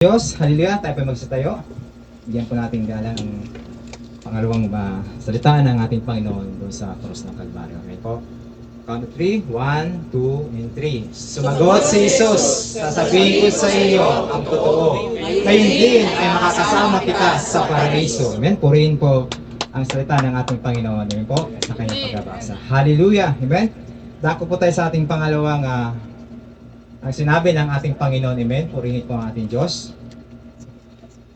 Diyos, hallelujah, tayo pa magsitayo. Bigyan po natin galang ang pangalawang salita ng ating Panginoon doon sa cross ng Kalbaryo. Okay po? Count of 3, 1, 2, and 3. Sumagot si Jesus, sasabihin ko sa iyo ang totoo. Ngayon din ay makakasama kita sa paraiso. Amen? Purihin po ang salita ng ating Panginoon. Amen po? Sa kanyang pagbabasa. Hallelujah! Amen? Dako po tayo sa ating pangalawang ang sinabi ng ating Panginoon, amen, purihin po ang ating Diyos.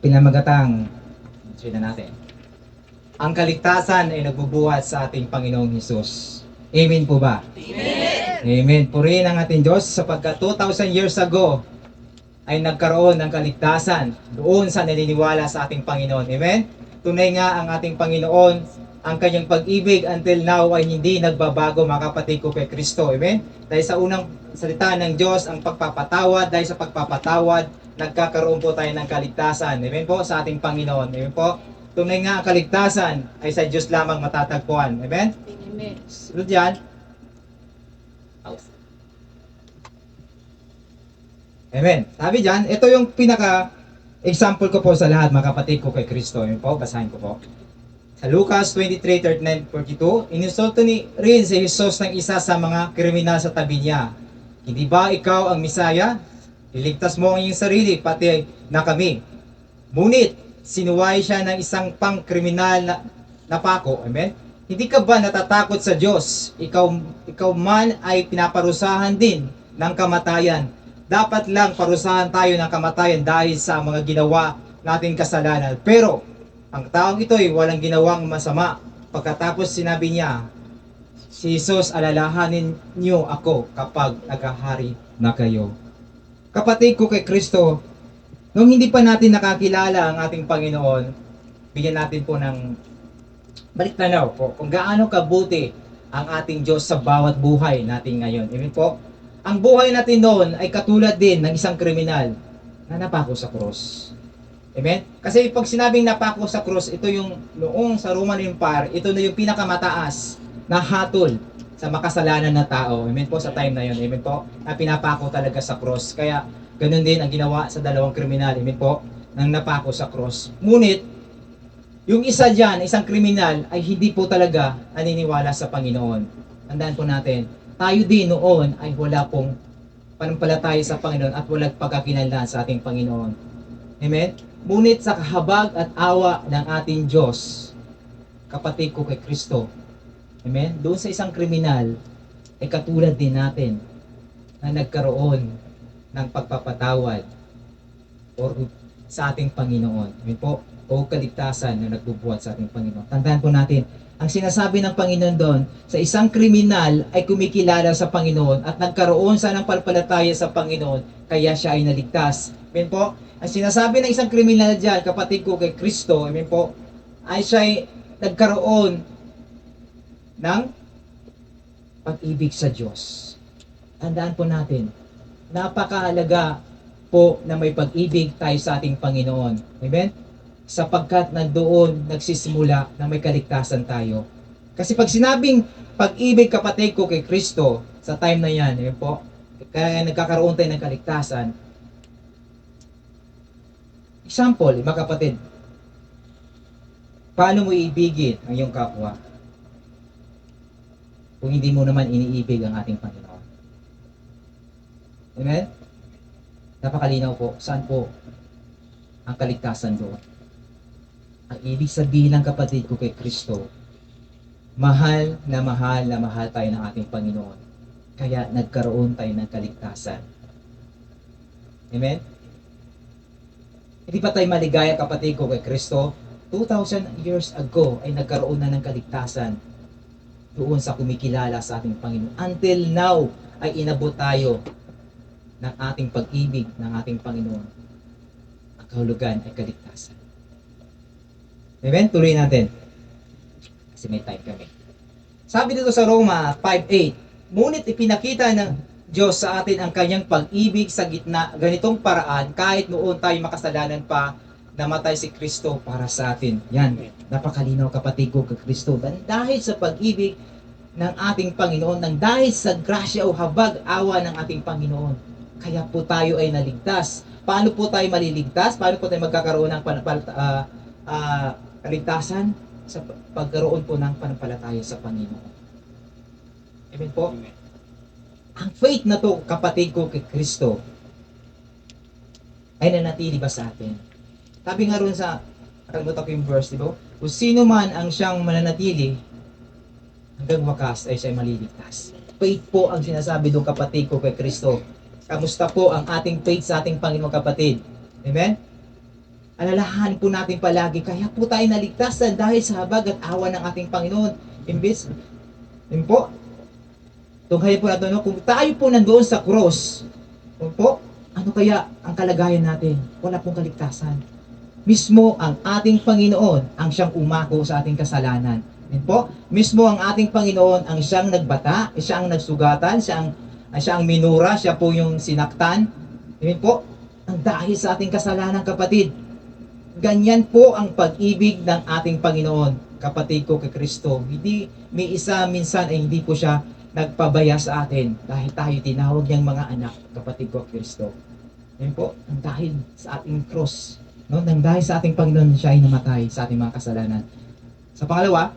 Pinamagatang, sila natin. Ang kaligtasan ay nagbubuhat sa ating Panginoong Hesus. Amen po ba? Amen! Amen. Purihin ang ating Diyos sapagkat 2,000 years ago ay nagkaroon ng kaligtasan doon sa naniniwala sa ating Panginoon. Amen? Tunay nga ang ating Panginoon, ang kanyang pag-ibig until now ay hindi nagbabago, mga kapatid ko, kay Kristo. Amen? Dahil sa unang salita ng Diyos, ang pagpapatawad, dahil sa pagpapatawad, nagkakaroon po tayo ng kaligtasan. Amen po sa ating Panginoon. Amen po? Tunay nga ang kaligtasan ay sa Diyos lamang matatagpuan. Amen? Amen. Sunod yan. Amen. Sabi dyan, ito yung pinaka-example ko po sa lahat, mga kapatid ko, kay Kristo. Amen po? Basahin ko po. Sa Lucas 23:39-42, inisulto ni rin si Jesus ng isa sa mga kriminal sa tabi niya. Hindi ba ikaw ang Misaya? Iligtas mo ang iyong sarili, pati na kami. Ngunit, sinuway siya ng isang pang-kriminal na pako. Amen? Hindi ka ba natatakot sa Diyos? Ikaw man ay pinaparusahan din ng kamatayan. Dapat lang parusahan tayo ng kamatayan dahil sa mga ginawa nating kasalanan. Pero, ang taong ito ay walang ginawang masama. Pagkatapos sinabi niya, si Jesus, alalahanin niyo ako kapag naghahari na kayo. Kapatid ko kay Kristo, nung hindi pa natin nakakilala ang ating Panginoon, bigyan natin po ng baliktanaw po kung gaano kabuti ang ating Diyos sa bawat buhay natin ngayon. Amen po? Ang buhay natin noon ay katulad din ng isang kriminal na napako sa cross. Amen? Kasi pag sinabing napako sa cross, ito yung noong sa Roman Empire, ito na yung pinakamataas na hatol sa makasalanan na tao. Amen po sa time na yun. Amen po? Na pinapako talaga sa cross. Kaya ganun din ang ginawa sa dalawang kriminal. Amen po? Nang napako sa cross. Ngunit, yung isa dyan, isang kriminal, ay hindi po talaga naniniwala sa Panginoon. Tandaan po natin, tayo din noon ay wala pong panampalataya sa Panginoon at walang pagkakinallan sa ating Panginoon. Amen? Ngunit sa kahabag at awa ng ating Diyos, kapatid ko kay Kristo, amen? Doon sa isang kriminal, ay katulad din natin na nagkaroon ng pagpapatawad or sa ating Panginoon. Amen po? O kaligtasan na nagbubuhat sa ating Panginoon. Tandaan po natin, ang sinasabi ng Panginoon doon, sa isang kriminal ay kumikilala sa Panginoon at nagkaroon sa ng palpalataya sa Panginoon, kaya siya ay naligtas. Amen po? Ang sinasabi ng isang kriminal dyan, kapatid ko kay Kristo, amen po, ay siya ay nagkaroon ng pag-ibig sa Diyos. Tandaan po natin, napakahalaga po na may pag-ibig tayo sa ating Panginoon. Amen? Sapagkat nandoon nagsisimula na may kaligtasan tayo. Kasi pag sinabing pag-ibig, kapatid ko kay Kristo, sa time na yan, amen po, kaya nagkakaroon tayo ng kaligtasan. Example, mga kapatid, paano mo iibigin ang iyong kapwa kung hindi mo naman iniibig ang ating Panginoon? Amen? Napakalinaw po. Saan po ang kaligtasan doon? Ang ibig sabihin ng kapatid ko kay Kristo, mahal na mahal tayo ng ating Panginoon. Kaya nagkaroon tayo ng kaligtasan. Amen? Hindi pa tayo maligaya, kapatid ko kay Kristo? 2,000 years ago ay nagkaroon na ng kaligtasan doon sa kumikilala sa ating Panginoon. Until now ay inabot tayo ng ating pag-ibig ng ating Panginoon. Ang kahulugan ay kaligtasan. Amen? Tuloy natin. Kasi may time kami. Sabi dito sa Roma 5:8, ngunit ipinakita ng Diyos sa atin ang kanyang pag-ibig sa gitna ganitong paraan kahit noon tayo makasalanan pa, namatay si Kristo para sa atin. Yan, napakalinaw, kapatid ko kay Kristo. Dahil sa pag-ibig ng ating Panginoon, nang dahil sa grasya o habag awa ng ating Panginoon, kaya po tayo ay naligtas. paano po tayo maliligtas? Paano po tayo magkakaroon ng kaligtasan? Sa pagkaroon po ng panampalataya sa Panginoon. Amen po? Ang faith na to, kapatid ko kay Kristo, ay nanatili ba sa atin? Sabi nga ron sa, nakalimutan ko yung verse, di ba? Kung sino man ang siyang mananatili, hanggang wakas ay siya maliligtas. Faith po ang sinasabi doon, kapatid ko kay Kristo. Kamusta po ang ating faith sa ating Panginoon, kapatid? Amen? Alalahanin po natin palagi, kaya po tayo naligtas dahil sa habag at awa ng ating Panginoon. Imbis, yun po, tunghayin po natin, kung tayo po nandoon sa cross, yun po, ano kaya ang kalagayan natin? Wala pong kaligtasan. Mismo ang ating Panginoon ang siyang umako sa ating kasalanan. Yun po, mismo ang ating Panginoon ang siyang nagbata, siya ang nagsugatan, siya ang minura, siya po yung sinaktan. Yun po, ang dahil sa ating kasalanan, kapatid. Ganyan po ang pag-ibig ng ating Panginoon, kapatid ko kay Kristo. Hindi, may isa minsan ay hindi po siya nagpabaya sa atin dahil tayo tinawag niyang mga anak, kapatid ko kay Kristo. Yan po, ang dahil sa ating cross, no? Nang dahil sa ating Panginoon, siya ay namatay sa ating mga kasalanan. Sa pangalawang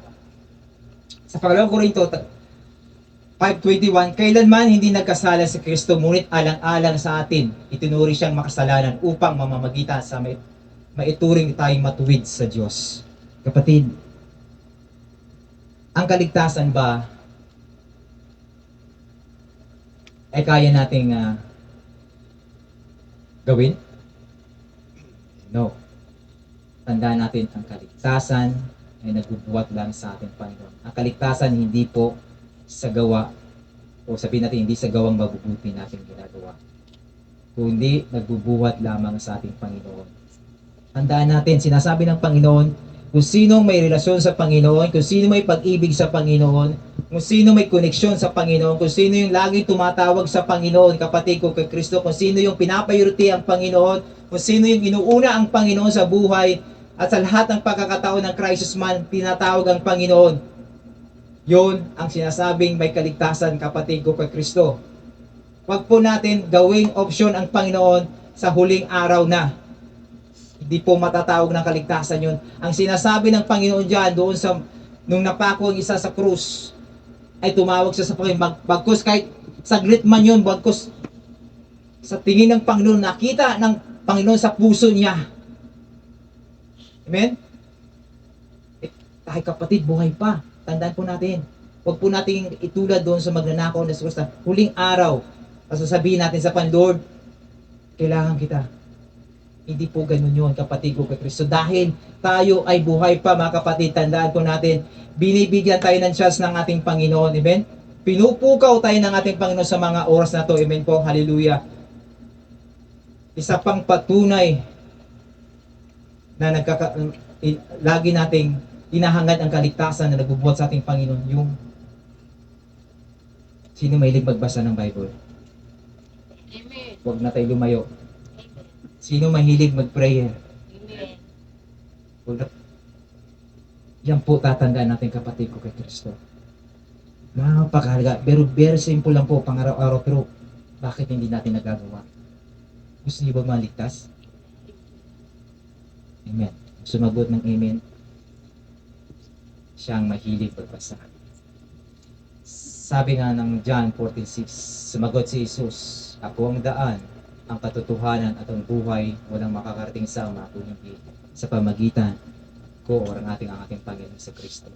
Korinto 5:21, kailanman hindi nagkasala si Kristo, ngunit alang-alang sa atin, itinuri siyang makasalanan upang mamamagitan sa maituring tayong matuwid sa Diyos. Kapatid, ang kaligtasan ba ay kaya nating gawin? No. Tandaan natin, ang kaligtasan ay nagbubuhat lang sa ating Panginoon. Ang kaligtasan hindi po sa gawa, o sabihin natin hindi sa gawang mabubuti natin ginagawa, kundi nagbubuhat lamang sa ating Panginoon. Tandaan natin, sinasabi ng Panginoon, kung sino may relasyon sa Panginoon, kung sino may pag-ibig sa Panginoon, kung sino may koneksyon sa Panginoon, kung sino yung laging tumatawag sa Panginoon, kapatid ko kay Kristo, kung sino yung pinapayurti ang Panginoon, kung sino yung inuuna ang Panginoon sa buhay, at sa lahat ng pagkakataon ng crisis man, tinatawag ang Panginoon. Yon ang sinasabing may kaligtasan, kapatid ko kay Kristo. Huwag po natin gawing option ang Panginoon sa huling araw na. Hindi po matatawag ng kaligtasan yun. Ang sinasabi ng Panginoon dyan, doon sa, nung napako ang isa sa krus, ay tumawag siya sa Panginoon. Bagkus kahit saglit man yun, bagkus sa tingin ng Panginoon, nakita ng Panginoon sa puso niya. Amen? Tayo kapatid, buhay pa. Tandaan po natin. Huwag po natin itulad doon sa magnanakaw na sa huling araw. Sasabihin natin sa Lord, kailangan kita. Hindi po ganun yun, kapatid ko kay Kristo. Dahil tayo ay buhay pa, mga kapatid, tandaan po natin, binibigyan tayo ng chance ng ating Panginoon. Amen? Pinupukaw tayo ng ating Panginoon sa mga oras na to. Amen po, hallelujah. Isa pang patunay na lagi nating inahangad ang kaligtasan na nagbubuhat sa ating Panginoon, yung sino mahilig magbasa ng Bible? Amen. Huwag na tayo lumayo. Sino mahilig mag-prayer? Amen. Yan po tatandaan natin, kapatid ko kay Kristo. Napakahalaga. Pero very simple lang po, pang-araw-araw. Pero bakit hindi natin nagagawa? Gusto niyo ba maligtas? Amen. Sumagot ng amen. Siyang mahilig magbasa. Sabi nga ng John 14:6, sumagot si Jesus, ako ang daan, ang katotohanan at ang buhay, walang makakarating sa Ama kung hindi sa pamagitan ko o ang ating Panginoon sa Kristo.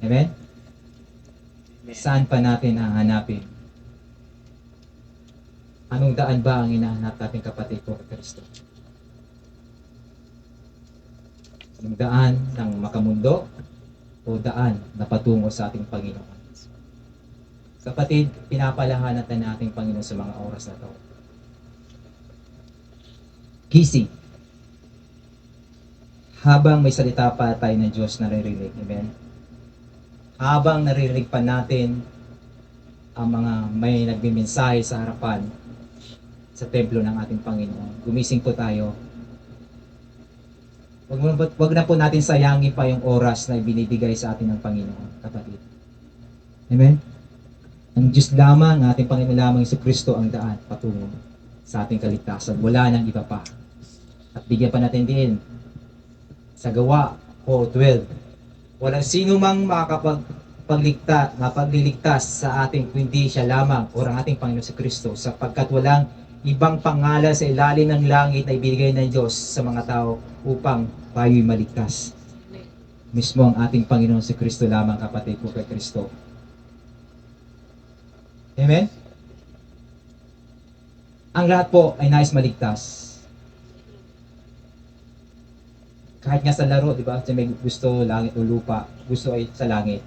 Amen? Saan pa natin hahanapin? Anong daan ba ang hinahanap natin, kapatid ko kay Kristo? Anong daan ng makamundo o daan na patungo sa ating Panginoon? Kapatid, pinapalahanatan natin Panginoon sa mga oras na ito. Gising. Habang may salita pa tayo ng Diyos naririnig. Amen? Habang naririnig pa natin ang mga may nagbimensahe sa harapan sa templo ng ating Panginoon, gumising po tayo. Wag na po natin sayangin pa yung oras na ibinibigay sa atin ng Panginoon, kapatid. Amen? Ang Diyos lamang, ating Panginoon lamang, si Kristo ang daan patungo sa ating kaligtasan. Wala nang iba pa. At bigyan pa natin din sa Gawa 4:12. Walang sino mang mapagliligtas sa ating kundi siya lamang o ang ating Panginoon si Kristo, sapagkat walang ibang pangalan sa ilalim ng langit na ibigay ng Diyos sa mga tao upang tayo'y maligtas. Mismo ang ating Panginoon si Kristo lamang, kapatid ko kay Kristo. Amen? Ang lahat po ay nais maligtas. Kahit nga sa laro, di ba? May gusto langit o lupa, gusto ay sa langit.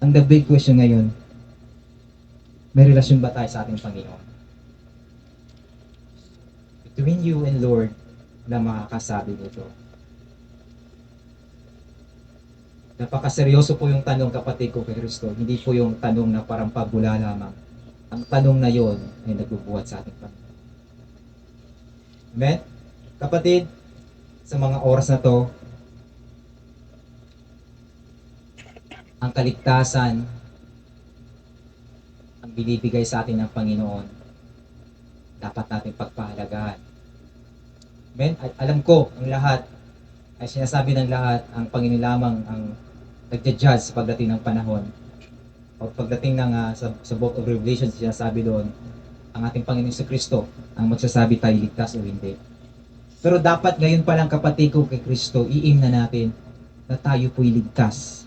Ang the big question ngayon, may relasyon ba tayo sa ating Panginoon? Between you and Lord na makakasabi nito. Napakaseryoso po yung tanong, kapatid ko kay Kristo. Hindi po yung tanong na parang pabula lamang. Ang tanong na yon ay nagbubuhat sa ating Panginoon. Amen? Kapatid, sa mga oras na to, ang kaligtasan ang binibigay sa atin ng Panginoon, dapat natin pagpahalagahan. Amen? At alam ko, ang lahat, ay sinasabi ng lahat, ang Panginoon lamang ang nagja-judge sa pagdating ng panahon. O pagdating ng sa Book of Revelation, sinasabi doon, ang ating Panginoon sa Kristo ang magsasabi tayo ligtas o hindi. Pero dapat ngayon pa lang, kapatid ko kay Kristo, iim na natin na tayo po'y ligtas.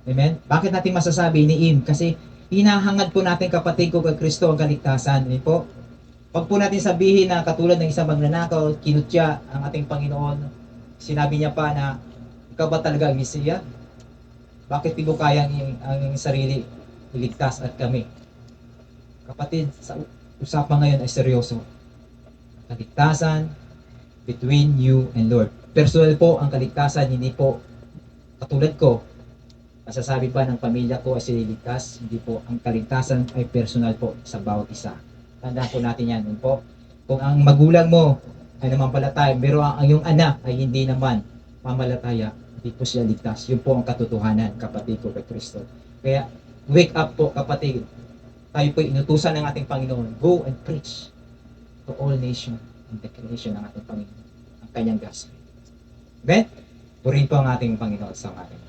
Amen? Bakit natin masasabi iniim? Kasi hinahangad po natin, kapatid ko kay Kristo, ang kaligtasan. Amen po? Pag po natin sabihin na katulad ng isang magnanakaw, kinutya ang ating Panginoon, sinabi niya pa na, ikaw ba talaga ang Mesiya? Bakit di mo kayang ang sarili iligtas at kami? Kapatid, sa usapan ngayon ay seryoso. Kaligtasan between you and Lord. Personal po ang kaligtasan, hindi po katulad ko. Masasabi ba ng pamilya ko ay sililigtas? Hindi po. Ang kaligtasan ay personal po sa bawat isa. Tandaan po natin yan. Po. Kung ang magulang mo ay namampalataya, pero ang iyong anak ay hindi naman mamalataya, hindi po siya ligtas. Yun po ang katotohanan, kapatid ko kay Kristo. Kaya, wake up po, kapatid. Tayo po inutusan ng ating Panginoon. Go and preach to all nations and the creation ng ating Panginoon. Ang kanyang gospel. Amen? Purihin po ang ating Panginoon sa ngayon.